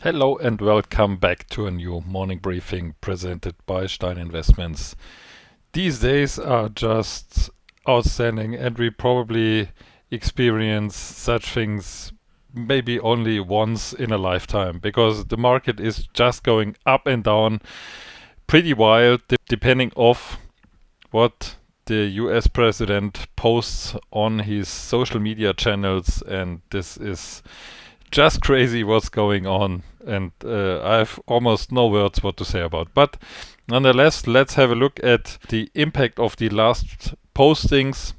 Hello and welcome back to a new morning briefing presented by Stein Investments. These days are just outstanding, and we probably experience such things maybe only once in a lifetime, because the market is just going up and down pretty wild depending of what the US president posts on his social media channels, and this is just crazy what's going on, and I have almost no words what to say about. But nonetheless, let's have a look at the impact of the last postings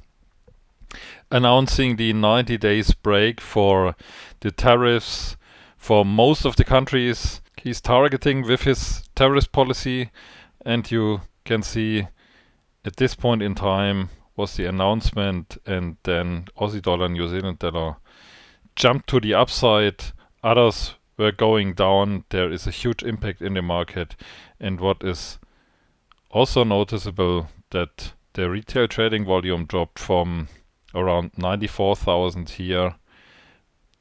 announcing the 90 days break for the tariffs for most of the countries he's targeting with his tariff policy. And you can see at this point in time was the announcement, and then Aussie dollar, New Zealand dollar jumped to the upside, others were going down. There is a huge impact in the market, and what is also noticeable that the retail trading volume dropped from around 94,000 here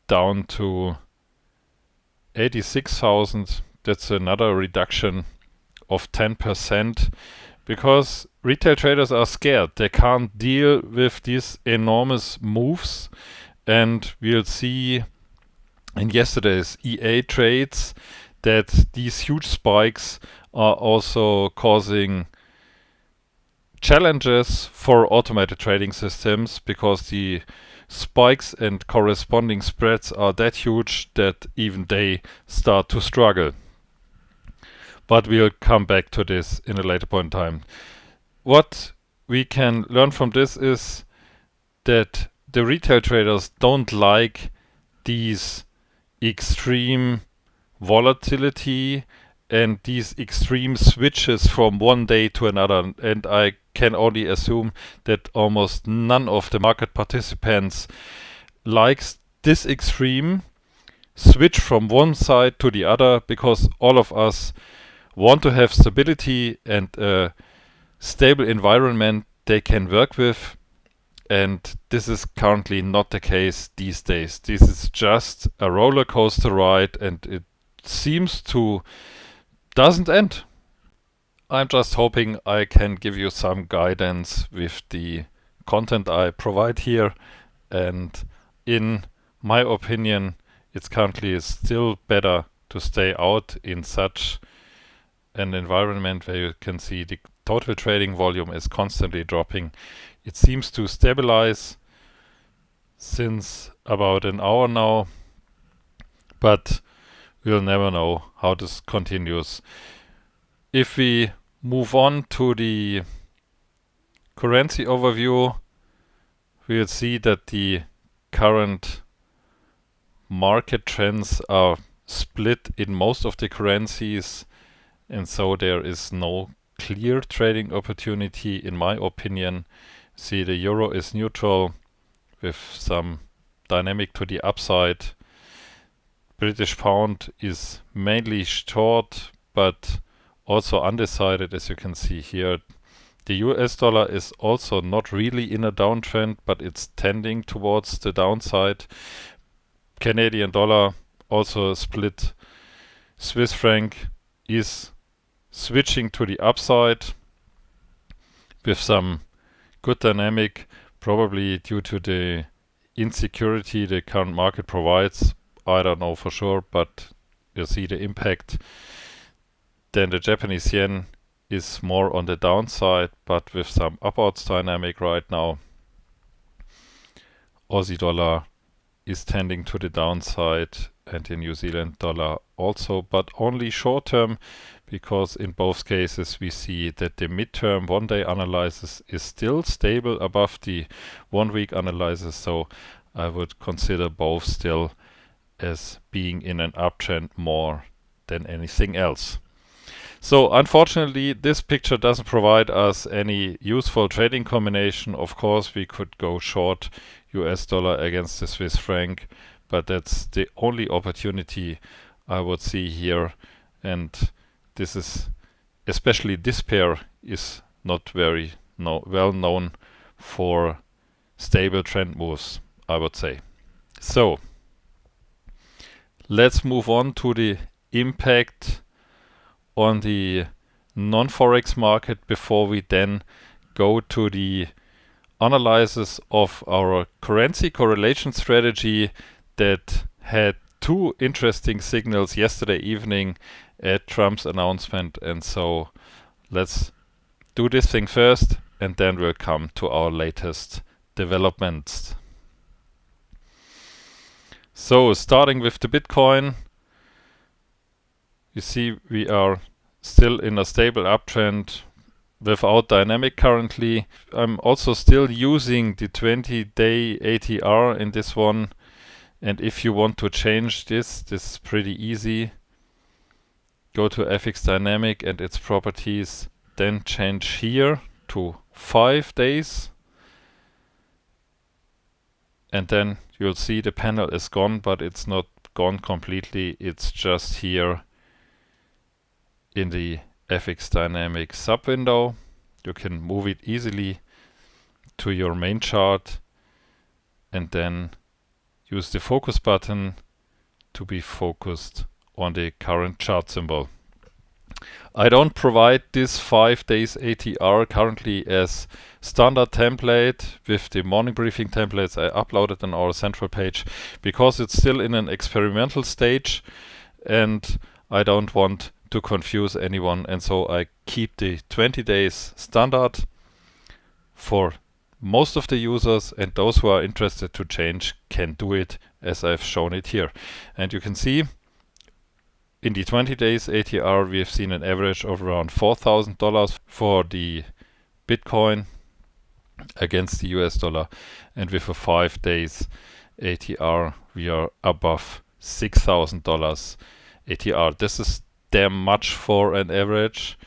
down to 86,000. That's another reduction of 10%, because retail traders are scared. They can't deal with these enormous moves. And we'll see in yesterday's EA trades that these huge spikes are also causing challenges for automated trading systems, because the spikes and corresponding spreads are that huge that even they start to struggle. But we'll come back to this in a later point in time. What we can learn from this is that the retail traders don't like these extreme volatility and these extreme switches from one day to another. And I can only assume that almost none of the market participants likes this extreme switch from one side to the other, because all of us want to have stability and a stable environment they can work with. And this is currently not the case these days. This is just a roller coaster ride, and it seems to doesn't end. I'm just hoping I can give you some guidance with the content I provide here. And in my opinion, it's currently still better to stay out in such an environment where you can see the total trading volume is constantly dropping. It seems to stabilize since about an hour now, but we'll never know how this continues. If we move on to the currency overview, we'll see that the current market trends are split in most of the currencies, and so there is no clear trading opportunity in my opinion. See, the euro is neutral with some dynamic to the upside. British pound is mainly short, but also undecided, as you can see here. The US dollar is also not really in a downtrend, but it's tending towards the downside. Canadian dollar also split. Swiss franc is switching to the upside with some good dynamic, probably due to the insecurity the current market provides. I don't know for sure, but you'll see the impact. Then the Japanese yen is more on the downside, but with some upwards dynamic right now. Aussie dollar is tending to the downside, and the New Zealand dollar also, but only short term, because in both cases we see that the midterm one-day analysis is still stable above the one-week analysis, so I would consider both still as being in an uptrend more than anything else. So unfortunately, this picture doesn't provide us any useful trading combination. Of course, we could go short US dollar against the Swiss franc, but that's the only opportunity I would see here. And this is, especially this pair, is not very well known for stable trend moves, I would say. So let's move on to the impact on the non-Forex market before we then go to the analysis of our currency correlation strategy that had two interesting signals yesterday evening at Trump's announcement. And so let's do this thing first, and then we'll come to our latest developments. So starting with the Bitcoin, you see we are still in a stable uptrend without dynamic currently. I'm also still using the 20-day ATR in this one, and if you want to change this is pretty easy. Go to FX Dynamic and its properties, then change here to 5 days, and then you'll see the panel is gone, but it's not gone completely. It's just here in the FX Dynamic sub window. You can move it easily to your main chart and then use the focus button to be focused on the current chart symbol. I don't provide this 5 days ATR currently as standard template with the morning briefing templates I uploaded on our central page because it's still in an experimental stage and I don't want to confuse anyone, and so I keep the 20 days standard for most of the users, and those who are interested to change can do it as I've shown it here. And you can see in the 20 days ATR we have seen an average of around $4,000 for the Bitcoin against the US dollar, and with a 5 days ATR we are above $6,000 ATR. This is damn much for an average,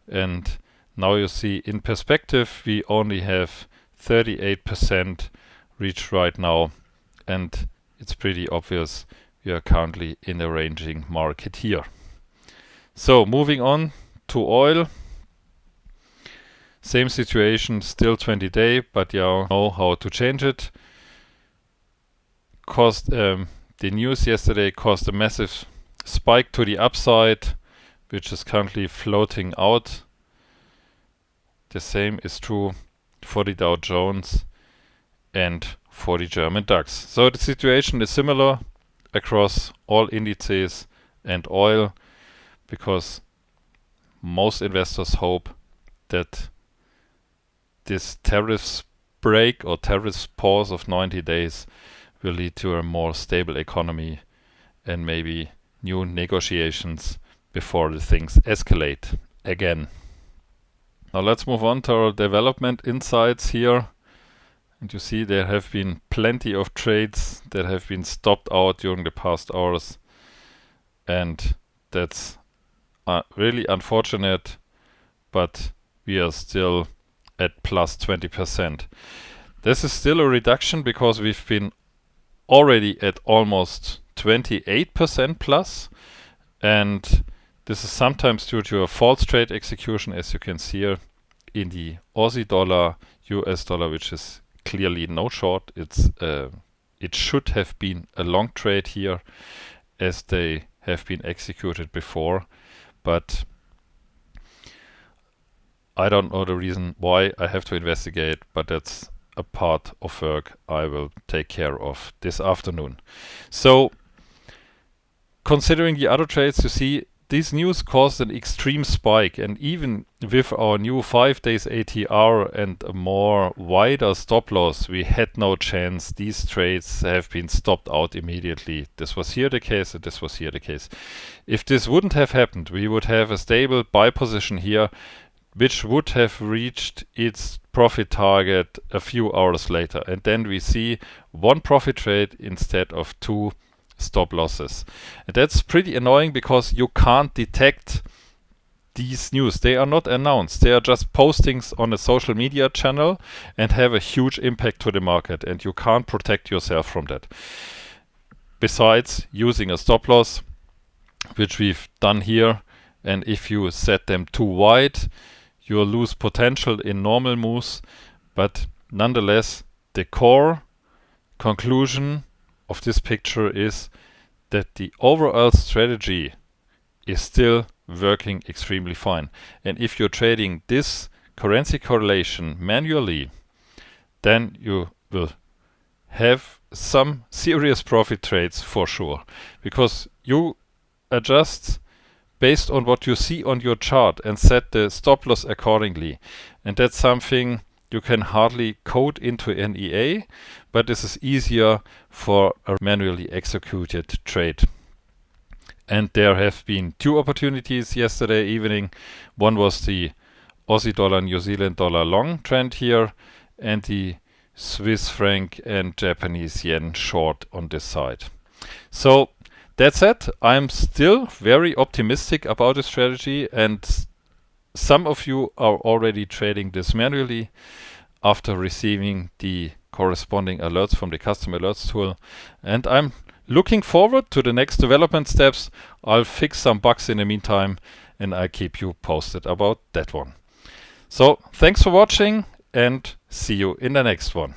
and now you see in perspective we only have 38% reached right now, and it's pretty obvious we are currently in a ranging market here. So moving on to oil, same situation, still 20-day, but you know how to change it. The news yesterday caused a massive spike to the upside, which is currently floating out. The same is true for the Dow Jones and for the German DAX. So the situation is similar across all indices and oil, because most investors hope that this tariffs break or tariffs pause of 90 days will lead to a more stable economy and maybe new negotiations before the things escalate again. Now let's move on to our development insights here. And you see there have been plenty of trades that have been stopped out during the past hours. And that's really unfortunate, but we are still at plus 20%. This is still a reduction because we've been already at almost 28% plus, and this is sometimes due to a false trade execution, as you can see here in the Aussie dollar, US dollar, which is clearly no short. It should have been a long trade here, as they have been executed before, but I don't know the reason why. I have to investigate, but that's a part of work I will take care of this afternoon. So considering the other trades, you see this news caused an extreme spike, and even with our new 5 days ATR and a more wider stop loss, we had no chance. These trades have been stopped out immediately. This was here the case, and this was here the case. If this wouldn't have happened, we would have a stable buy position here, which would have reached its profit target a few hours later. And then we see one profit trade instead of two stop losses. And that's pretty annoying because you can't detect these news. They are not announced. They are just postings on a social media channel and have a huge impact to the market, and you can't protect yourself from that. Besides using a stop loss, which we've done here, and if you set them too wide, you'll lose potential in normal moves. But nonetheless, the core conclusion of this picture is that the overall strategy is still working extremely fine. And if you're trading this currency correlation manually, then you will have some serious profit trades for sure, because you adjust based on what you see on your chart and set the stop loss accordingly. And that's something you can hardly code into an EA, but this is easier for a manually executed trade. And there have been two opportunities yesterday evening. One was the Aussie dollar, New Zealand dollar long trend here, and the Swiss franc and Japanese yen short on this side. So that said, I'm still very optimistic about the strategy, and some of you are already trading this manually after receiving the corresponding alerts from the custom alerts tool. And I'm looking forward to the next development steps. I'll fix some bugs in the meantime, and I keep you posted about that one. So thanks for watching, and see you in the next one.